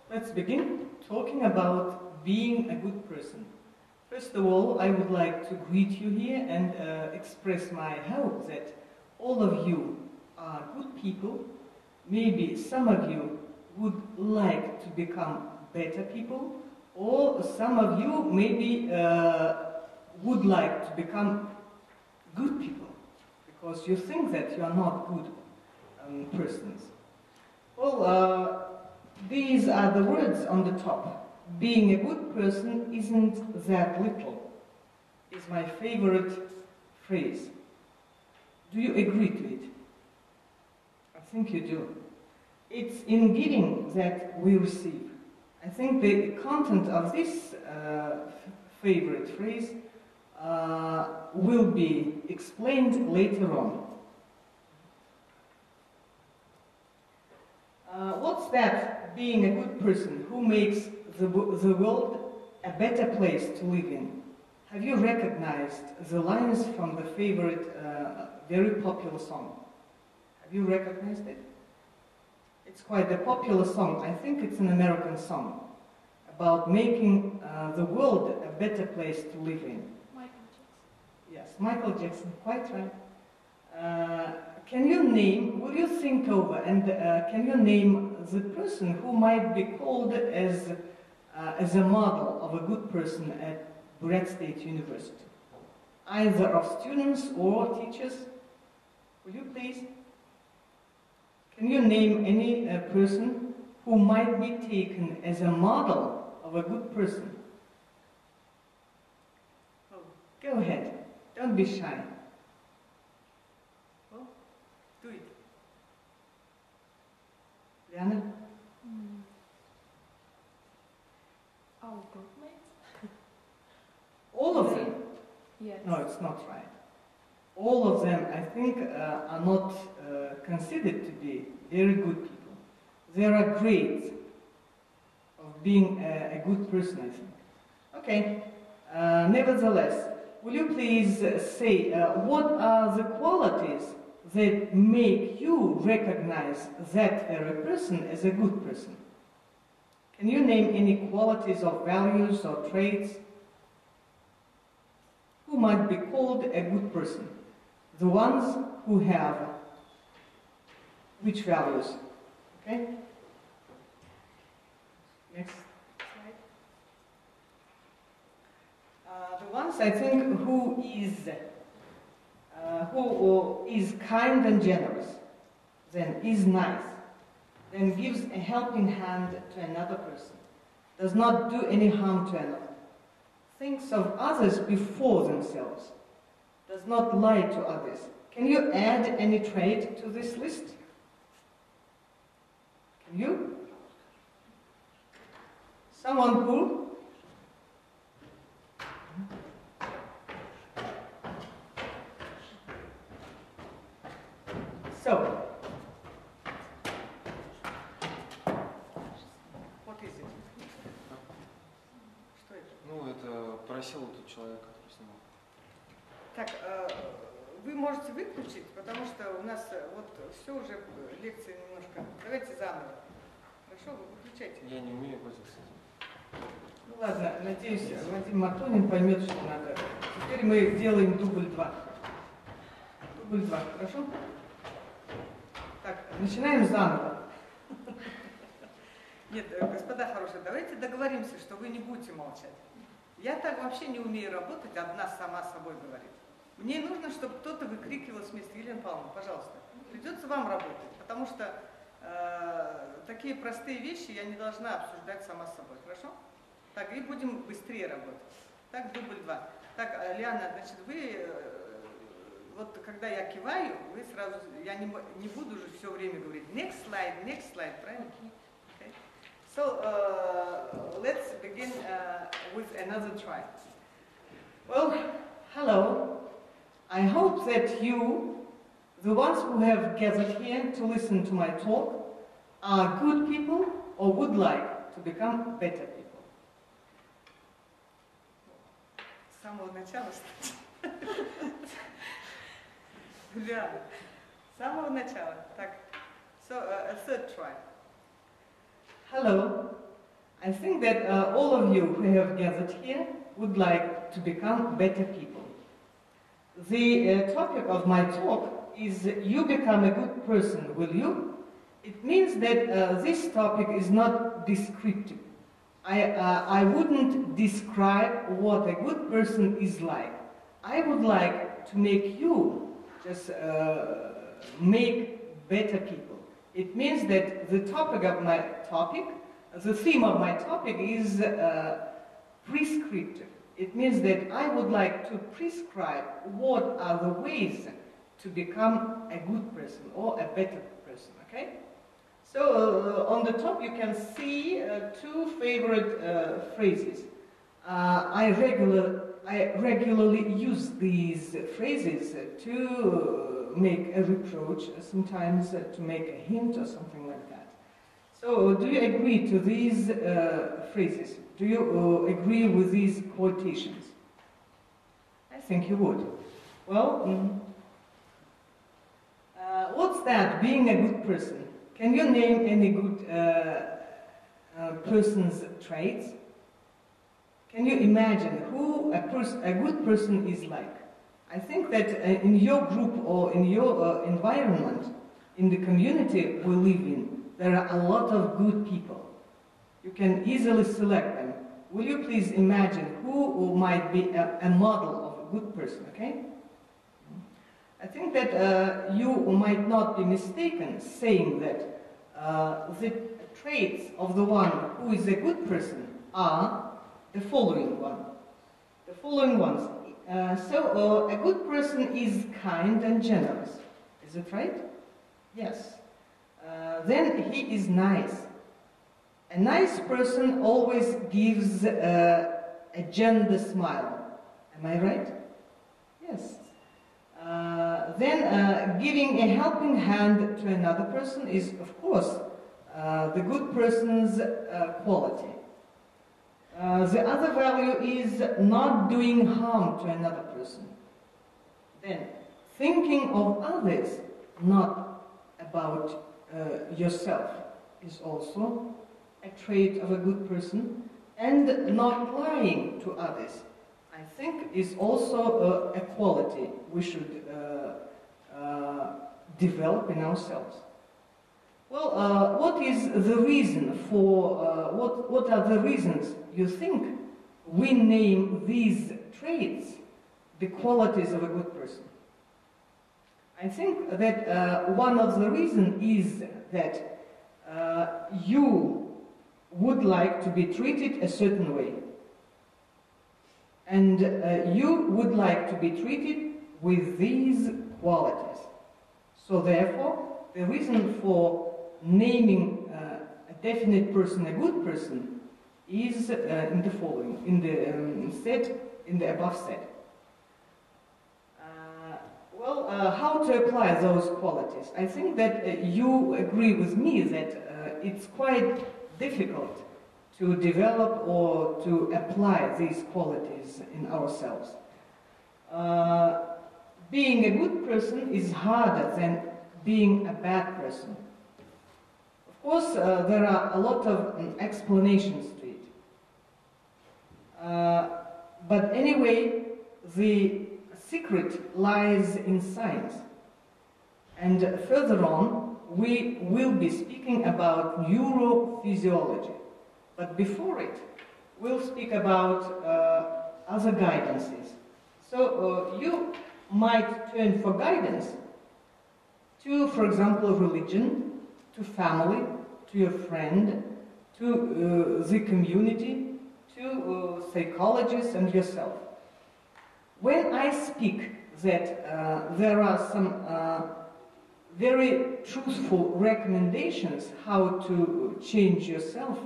Let's begin talking about being a good person. First of all, I would like to greet you here and express my hope that all of you are good people. Maybe some of you would like to become better people, or some of you maybe would like to become good people, because you think that you are not good persons. Well, these are the words on the top. Being a good person isn't that little, is my favorite phrase. Do you agree to it? I think you do. It's in giving that we receive. I think the content of this favorite phrase will be explained later on. What's that, being a good person? Who makes the world a better place to live in? Have you recognized the lines from the favorite, very popular song? Have you recognized it? It's quite a popular song. I think it's an American song about making the world a better place to live in. Michael Jackson. Yes, Michael Jackson, quite right. Can you name, will you think over, and can you name the person who might be called as a model of a good person at Brett State University? Either of students or teachers? Will you please? Can you name any person who might be taken as a model of a good person? Well, go ahead. Don't be shy. Well, do it. Liana? Our groupmates? All of them? Yes. No, it's not right. All of them, I think, are not considered to be very good people. There are grades of being a good person, I think. Okay, nevertheless, will you please say what are the qualities that make you recognize that very person as a good person? Can you name any qualities or values or traits? Who might be called a good person? The ones who have which values? Okay? Next slide. The ones, I think, who is kind and generous, then is nice, then gives a helping hand to another person, does not do any harm to another, thinks of others before themselves, does not lie to others. Can you add any trait to this list? Can you? Someone who? So, what is it? Что это? Ну, это просил тот человек, который снимал. Так, вы можете выключить, потому что у нас вот все уже, лекции немножко. Давайте заново. Хорошо, вы выключайте. Я не умею пользоваться этим. Ну ладно, надеюсь, Вадим Матонин поймет, что надо. Теперь мы делаем дубль 2. Дубль 2, хорошо? Так, начинаем заново. Нет, господа хорошие, давайте договоримся, что вы не будете молчать. Я так вообще не умею работать, одна сама с собой говорит. Мне нужно, чтобы кто-то выкрикивал с места. Елена Павловна, пожалуйста, придется вам работать, потому что такие простые вещи я не должна обсуждать сама с собой, хорошо? Так, и будем быстрее работать. Так, дубль 2. Так, Лиана, значит, вы, вот когда я киваю, вы сразу, я не буду уже все время говорить next slide, правильно? Okay. So, let's begin with another try. Well, hello. I hope that you, the ones who have gathered here to listen to my talk, are good people or would like to become better people. С самого начала, да, с самого начала. Так, so a third try. Hello, I think that all of you who have gathered here would like to become better people. The topic of my talk is you become a good person, will you? It means that this topic is not descriptive. I wouldn't describe what a good person is like. I would like to make you just make better people. It means that the theme of my topic is prescriptive. It means that I would like to prescribe what are the ways to become a good person or a better person, okay? So on the top you can see two favorite phrases. I regularly use these phrases to make a reproach, sometimes to make a hint or something like that. So do you agree to these phrases? Do you agree with these quotations? I think you would. Well, what's that, being a good person? Can you name any good person's traits? Can you imagine who a good person is like? I think that in your group or in your environment, in the community we live in, there are a lot of good people. You can easily select them. Will you please imagine who might be a model of a good person, okay? I think that you might not be mistaken saying that the traits of the one who is a good person are the following ones. So a good person is kind and generous. Is it right? Yes. Then he is nice. A nice person always gives a gentle smile. Am I right? Yes. Then giving a helping hand to another person is, of course, the good person's quality. The other value is not doing harm to another person. Then thinking of others, not about yourself, is also a trait of a good person. And not lying to others, I think, is also a quality we should develop in ourselves. Well, what is the reason for, what are the reasons you think we name these traits the qualities of a good person? I think that one of the reasons is that you would like to be treated a certain way. And you would like to be treated with these qualities. So therefore, the reason for naming a definite person a good person is in the following, in the above set. How to apply those qualities? I think that you agree with me that it's quite difficult to develop or to apply these qualities in ourselves. Being a good person is harder than being a bad person. Of course, there are a lot of explanations to it. But anyway, the secret lies in science. And further on, we will be speaking about neurophysiology. But before it, we'll speak about other guidances. So you might turn for guidance to, for example, religion, to family, to your friend, to the community, to psychologists and yourself. When I speak that there are some very truthful recommendations how to change yourself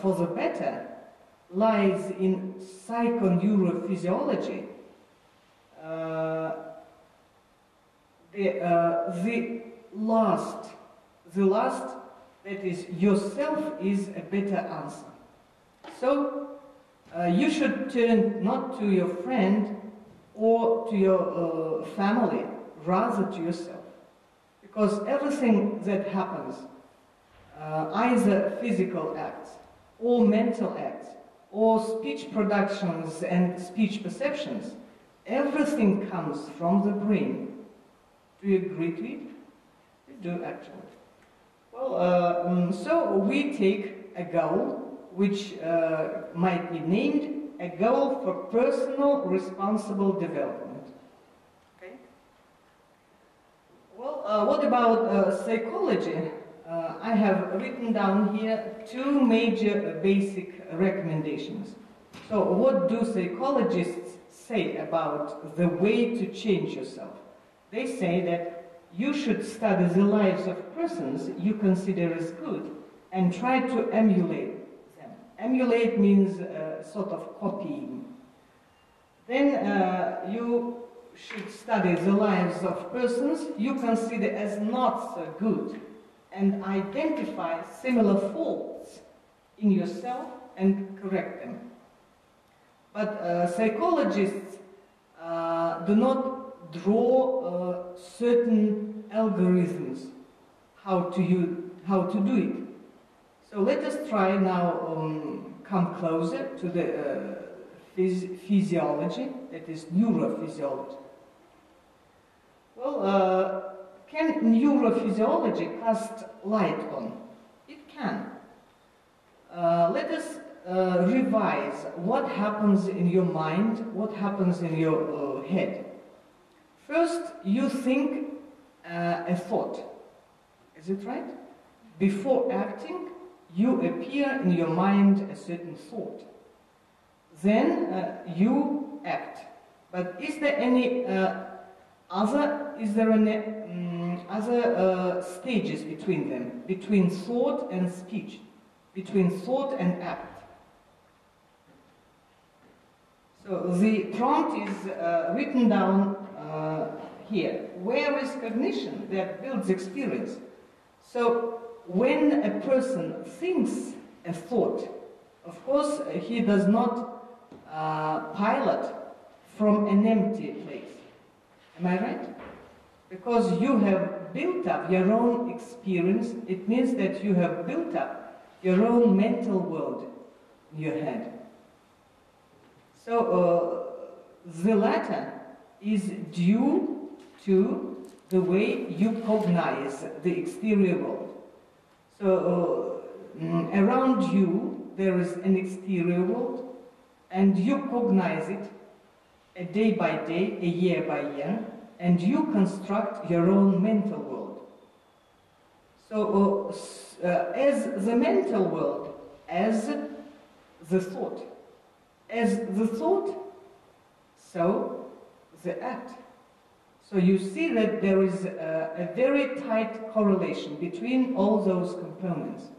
for the better, lies in psychoneurophysiology, the last, that is yourself, is a better answer. So you should turn not to your friend or to your family, rather to yourself. Because everything that happens, either physical acts or mental acts, or speech productions and speech perceptions, everything comes from the brain. Do you agree to it? We do, actually. Well, so we take a goal, which might be named a goal for personal responsible development. Okay? Well, what about psychology? I have written down here 2 major basic recommendations. So what do psychologists say about the way to change yourself? They say that you should study the lives of persons you consider as good and try to emulate them. Emulate means sort of copying. Then you should study the lives of persons you consider as not so good and identify similar faults in yourself and correct them. But psychologists do not draw certain algorithms how to do it. So let us try now come closer to the physiology, that is neurophysiology. Well, can neurophysiology cast light on? It can. Let us revise what happens in your mind, what happens in your head. First, you think a thought. Is it right? Before acting, you appear in your mind a certain thought. Then you act. But is there any other stages between them, between thought and speech, between thought and act? So the prompt is written down here. Where is cognition that builds experience? So when a person thinks a thought, of course he does not pilot from an empty place. Am I right? Because you have built up your own experience, it means that you have built up your own mental world in your head. So the latter is due to the way you cognize the exterior world. So around you there is an exterior world, and you cognize it a day by day, a year by year, and you construct your own mental world. So as the mental world, as the thought. As the thought, so the act. So you see that there is a very tight correlation between all those components.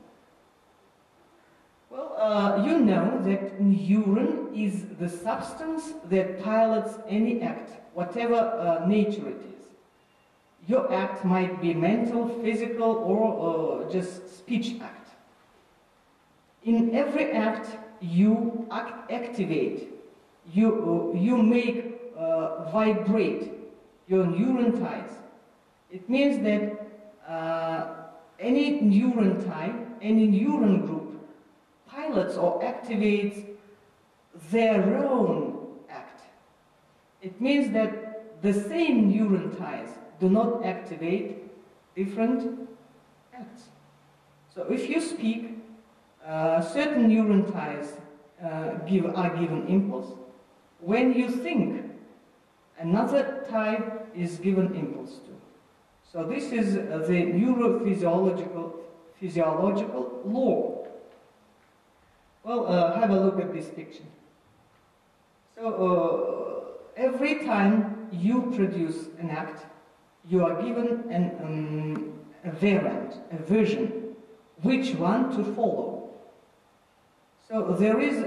Well, you know that neuron is the substance that pilots any act, whatever nature it is. Your act might be mental, physical, or just speech act. In every act, you activate, you make vibrate your neuron ties. It means that any neuron tie, any neuron group pilots or activates their own act. It means that the same neuron ties do not activate different acts. So if you speak, certain neuron ties are given impulse. When you think, another tie is given impulse to. So this is the neurophysiological law. Well, have a look at this picture. So every time you produce an act, you are given a variant, a version, which one to follow. So there is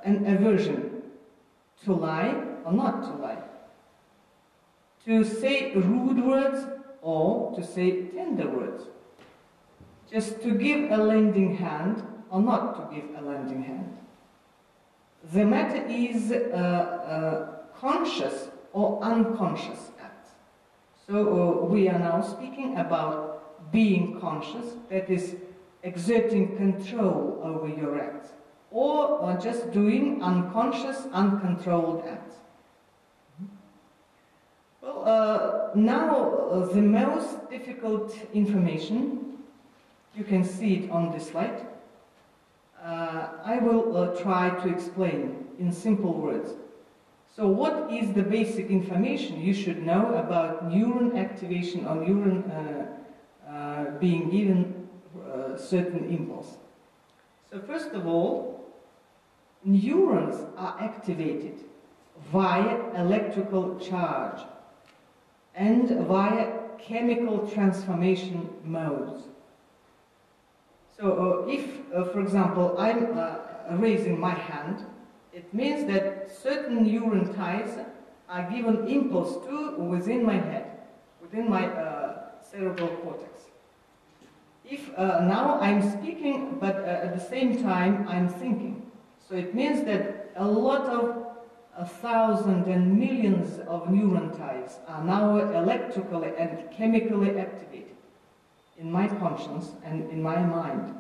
an aversion to lie or not to lie, to say rude words or to say tender words, just to give a lending hand or not to give a lending hand. The matter is conscious or unconscious acts. So we are now speaking about being conscious, that is exerting control over your acts, or just doing unconscious, uncontrolled acts. Well, now the most difficult information, you can see it on this slide. I will try to explain in simple words. So what is the basic information you should know about neuron activation or neuron being given certain impulse? So first of all, neurons are activated via electrical charge and via chemical transformation modes. So if, for example, I'm raising my hand, it means that certain neuron ties are given impulse to within my head, within my cerebral cortex. If now I'm speaking, but at the same time I'm thinking, so it means that a lot of thousands and millions of neuron ties are now electrically and chemically activated in my conscience and in my mind.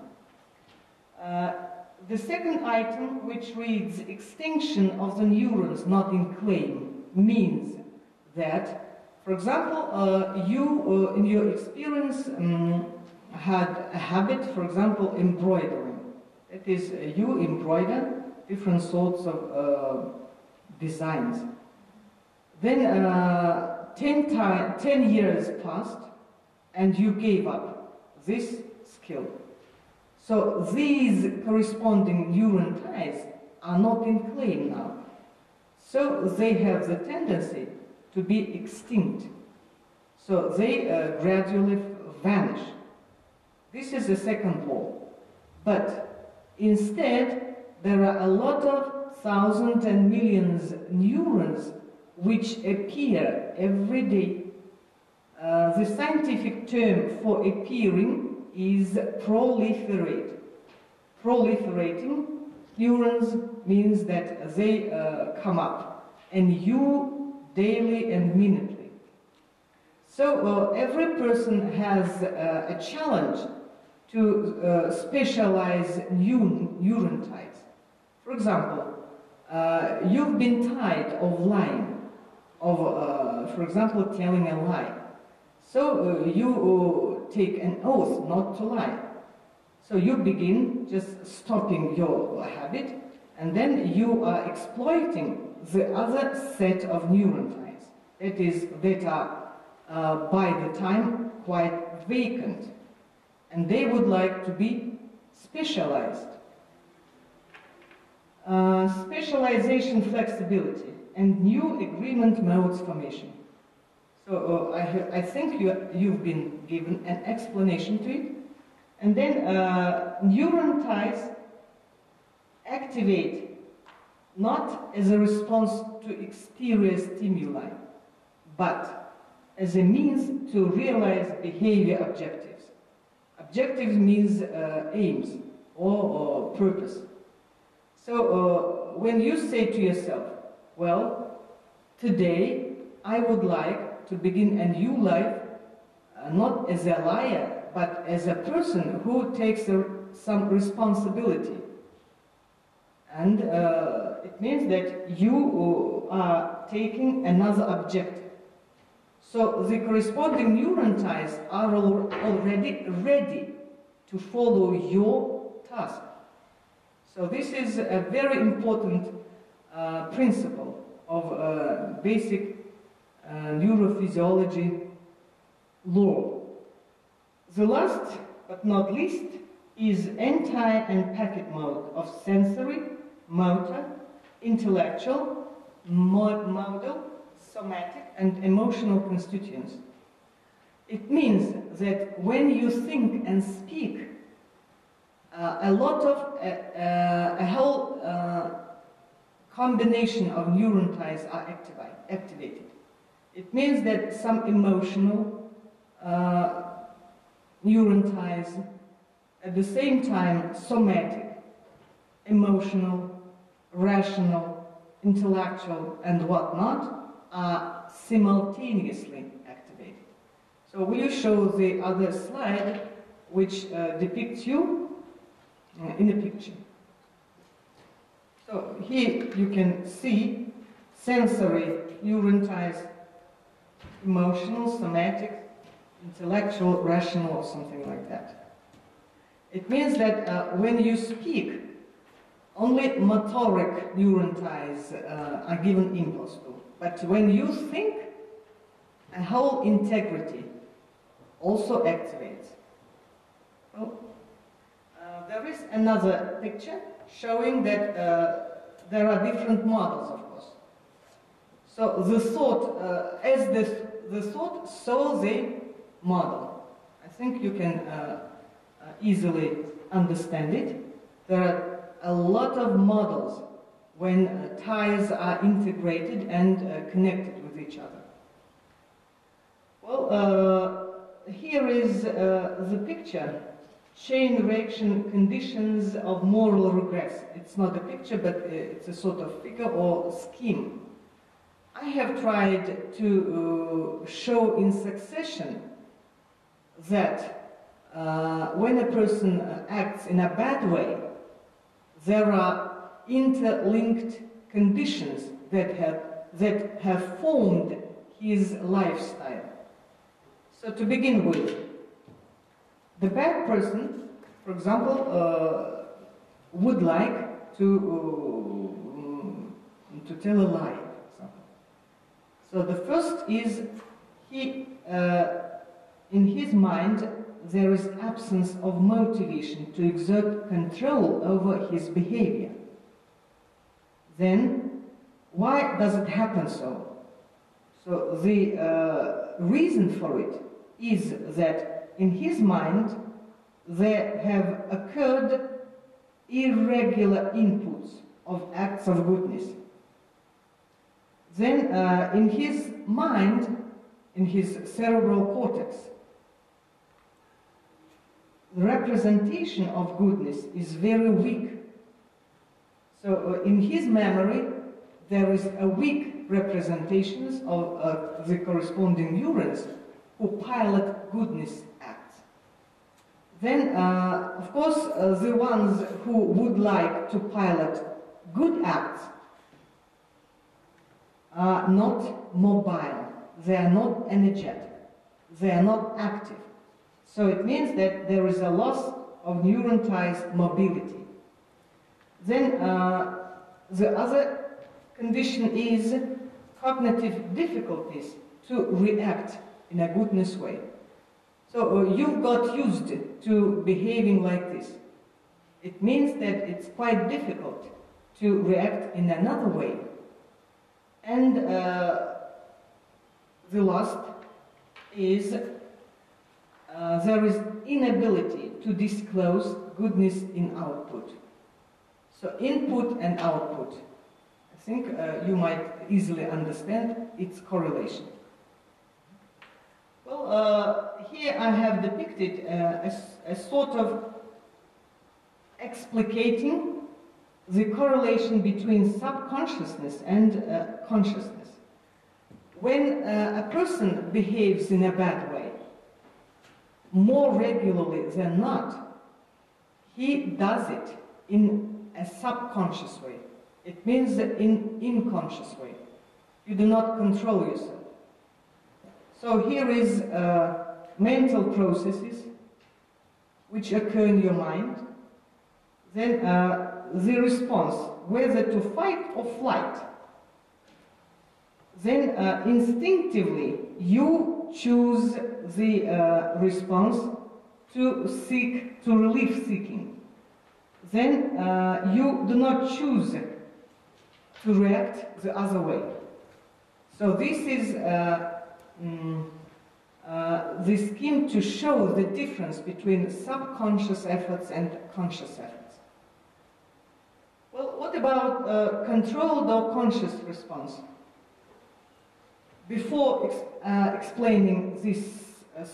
The second item, which reads extinction of the neurons not in claim, means that, for example, you in your experience had a habit, for example, embroidering. That is, you embroider different sorts of designs. Then 10 years passed and you gave up this skill. So these corresponding neuron ties are not in claim now. So they have the tendency to be extinct. So they gradually vanish. This is the second law. But instead, there are a lot of thousands and millions neurons which appear every day. The scientific term for appearing is proliferate. Proliferating neurons means that they come up anew daily and minutely. So every person has a challenge to specialize neuron ties. For example, you've been tired of lying, of, for example, telling a lie. So you take an oath not to lie. So you begin just stopping your habit, and then you are exploiting the other set of neuron ties. That is, that are by the time quite vacant, and they would like to be specialized. Specialization, flexibility, and new agreement modes formation. So I think you've been given an explanation to it. And then neuron ties activate not as a response to exterior stimuli, but as a means to realize behavior objectives. Objectives means aims or purpose. So when you say to yourself, well, today I would like to begin a new life, not as a liar, but as a person who takes some responsibility. And it means that you are taking another objective. So the corresponding neuron ties are already ready to follow your task. So this is a very important principle of basic neurophysiology law. The last but not least is anti and packet mode of sensory, motor, intellectual, modal, somatic, and emotional constituents. It means that when you think and speak, a whole combination of neuron ties are activated. It means that some emotional neuron ties, at the same time somatic, emotional, rational, intellectual, and whatnot, are simultaneously activated. So will you show the other slide which depicts you in a picture. So here you can see sensory, neurotized, emotional, somatic, intellectual, rational, or something like that. It means that when you speak, only motoric neurons are given impulse to. But when you think, a whole integrity also activates. Well, there is another picture showing that there are different models, of course. So the thought, as the thought, so the model. I think you can easily understand it. There are a lot of models when ties are integrated and connected with each other. Well, here is the picture, chain reaction conditions of moral regress. It's not a picture, but it's a sort of figure or scheme. I have tried to show in succession that when a person acts in a bad way, there are interlinked conditions that have formed his lifestyle. So to begin with, the bad person, for example, would like to tell a lie. So the first is in his mind there is absence of motivation to exert control over his behavior. Then, why does it happen so? So the reason for it is that in his mind there have occurred irregular inputs of acts of goodness. Then in his mind, in his cerebral cortex, the representation of goodness is very weak. So in his memory, there is a weak representation of the corresponding neurons who pilot goodness acts. Then, of course, the ones who would like to pilot good acts are not mobile, they are not energetic, they are not active. So it means that there is a loss of neuronized mobility. Then the other condition is cognitive difficulties to react in a goodness way. So you've got used to behaving like this. It means that it's quite difficult to react in another way. And the last is there is inability to disclose goodness in output. So input and output. I think you might easily understand its correlation. Well, here I have depicted a sort of explicating the correlation between subconsciousness and consciousness. When a person behaves in a bad way, more regularly than not, he does it in a subconscious way. It means that in unconscious way. You do not control yourself. So here is mental processes which occur in your mind. Then the response, whether to fight or flight. Then instinctively you choose the response to seek, to relief seeking. Then you do not choose to react the other way. So this is the scheme to show the difference between subconscious efforts and conscious efforts. Well, what about controlled or conscious response? Before explaining this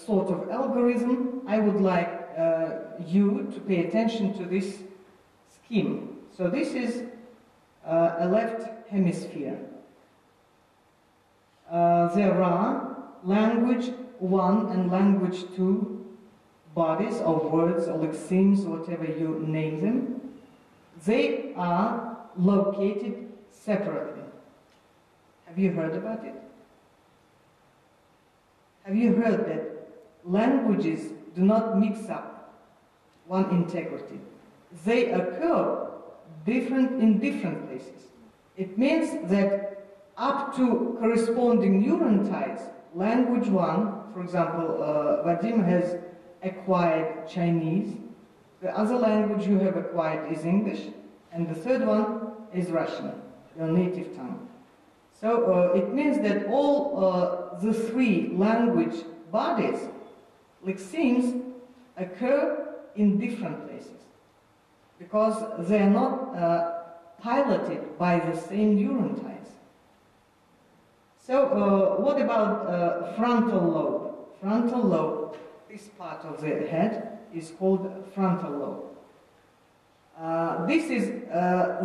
sort of algorithm, I would like you to pay attention to this scheme. So this is a left hemisphere. There are language 1 and language 2 bodies or words or lexemes, whatever you name them, they are located separately. Have you heard about it? Have you heard that languages do not mix up one integrity? They occur in different places. It means that up to corresponding neuron ties, language one, for example, Vadim has acquired Chinese, the other language you have acquired is English, and the third one is Russian, your native tongue. So it means that all the three language bodies, lexemes, occur in different places because they are not piloted by the same neuron ties. So what about frontal lobe? Frontal lobe, this part of the head is called frontal lobe. This is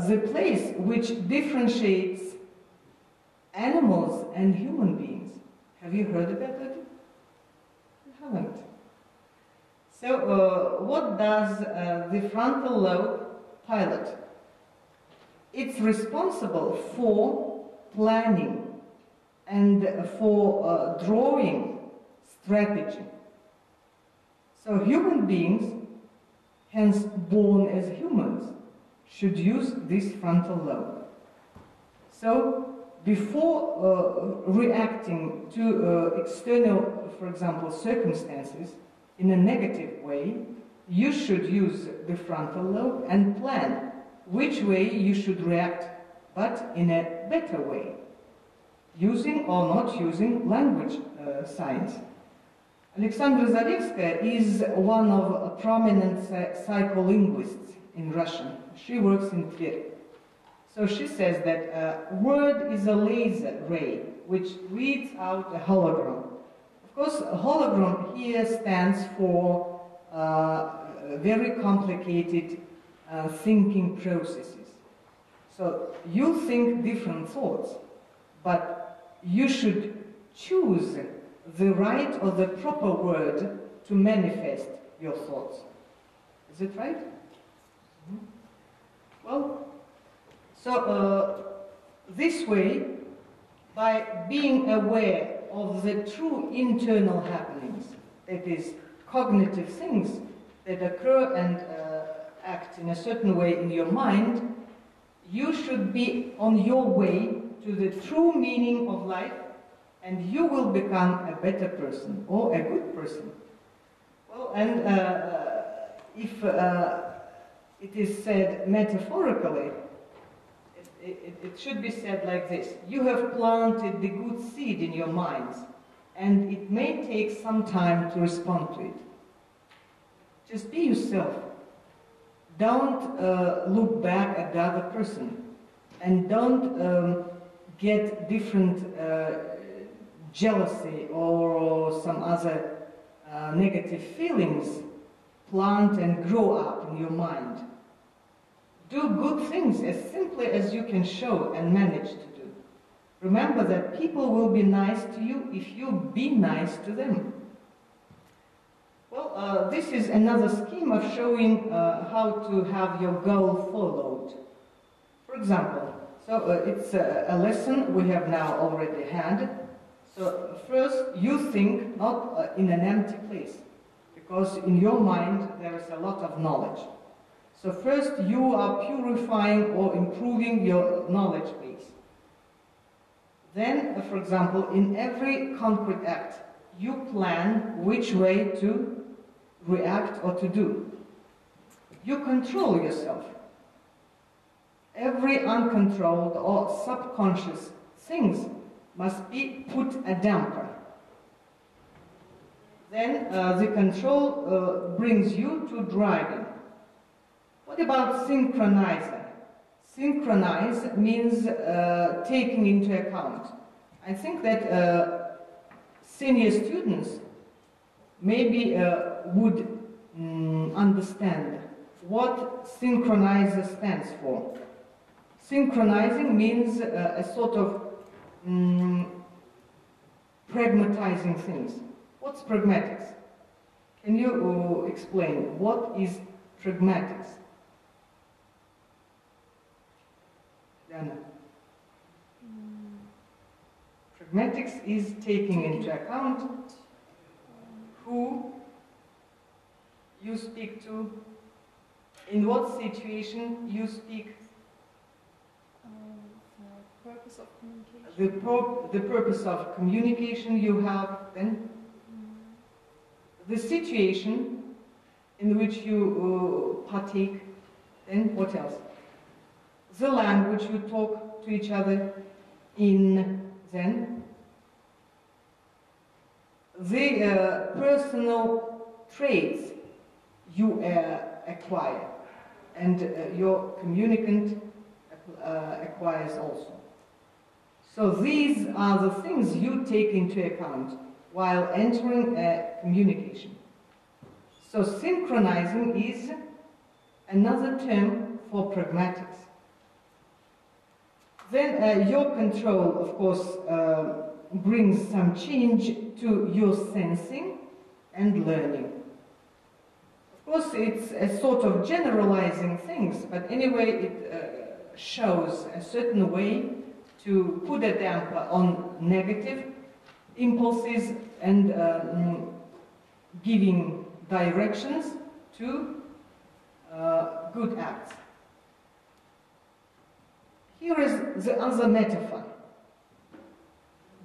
the place which differentiates animals and human beings. Have you heard about it? You haven't. So what does the frontal lobe pilot? It's responsible for planning and for drawing strategy. So human beings, hence born as humans, should use this frontal lobe. So before reacting to external, for example, circumstances in a negative way, you should use the frontal lobe and plan which way you should react, but in a better way, using or not using language science. Alexandra Zalevskaya is one of prominent psycholinguists in Russian. She works in Tver. So she says that a word is a laser ray which reads out a hologram. Of course, a hologram here stands for very complicated thinking processes. So you think different thoughts, but you should choose the right or the proper word to manifest your thoughts. Is it right? Mm-hmm. Well, so this way, by being aware of the true internal happenings, that is, cognitive things that occur and act in a certain way in your mind, you should be on your way to the true meaning of life, and you will become a better person or a good person. Well, and if it is said metaphorically, it should be said like this: you have planted the good seed in your minds, and it may take some time to respond to it. Just be yourself. Don't look back at the other person, and don't get different jealousy or some other negative feelings plant and grow up in your mind. Do good things as simply as you can show and manage to do. Remember that people will be nice to you if you be nice to them. Well, this is another scheme of showing how to have your goal followed. For example, so it's a lesson we have now already had. So first, you think not in an empty place, because in your mind there is a lot of knowledge. So first, you are purifying or improving your knowledge base. Then, for example, in every concrete act, you plan which way to react or to do. You control yourself. Every uncontrolled or subconscious things must be put a damper. Then the control brings you to driving. What about synchronizer? Synchronize means taking into account. I think that senior students maybe would understand what synchronizer stands for. Synchronizing means a sort of pragmatizing things. What's pragmatics? Can you explain what is pragmatics? Diana. Pragmatics is taking into account who you speak to, in what situation you speak, The purpose of communication. the purpose of communication you have, then the situation in which you partake, then what else? The language you talk to each other in, then the personal traits you acquire, and your communicant acquires also. So these are the things you take into account while entering a communication. So synchronizing is another term for pragmatics. Then your control, of course, brings some change to your sensing and learning. Of course, it's a sort of generalizing things, but anyway, it shows a certain way to put a damper on negative impulses and giving directions to good acts. Here is the other metaphor.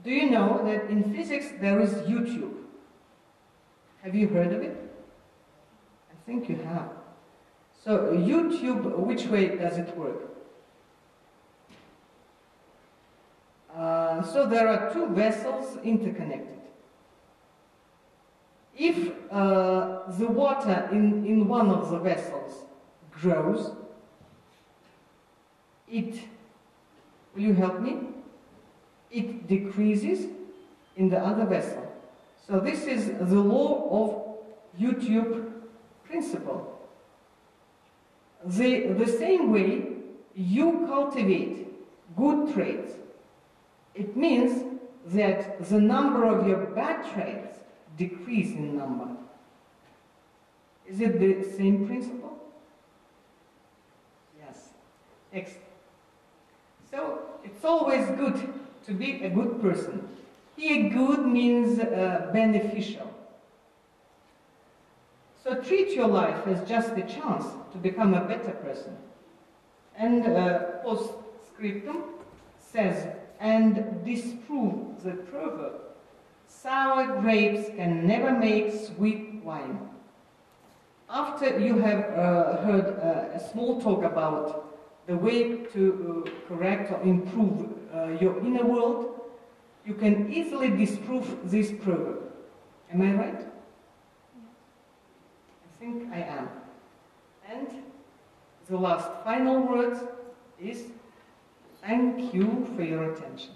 Do you know that in physics there is YouTube? Have you heard of it? I think you have. So YouTube, which way does it work? So there are two vessels interconnected. If the water in one of the vessels grows, will you help me? It decreases in the other vessel. So this is the law of YouTube principle. The same way you cultivate good traits, it means that the number of your bad traits decrease in number. Is it the same principle? Yes. Next. So it's always good to be a good person. Here good means beneficial. So treat your life as just a chance to become a better person. And postscriptum says, and disprove the proverb, sour grapes can never make sweet wine. After you have heard a small talk about the way to correct or improve your inner world, you can easily disprove this proverb. Am I right? I think I am. And the last final word is thank you for your attention.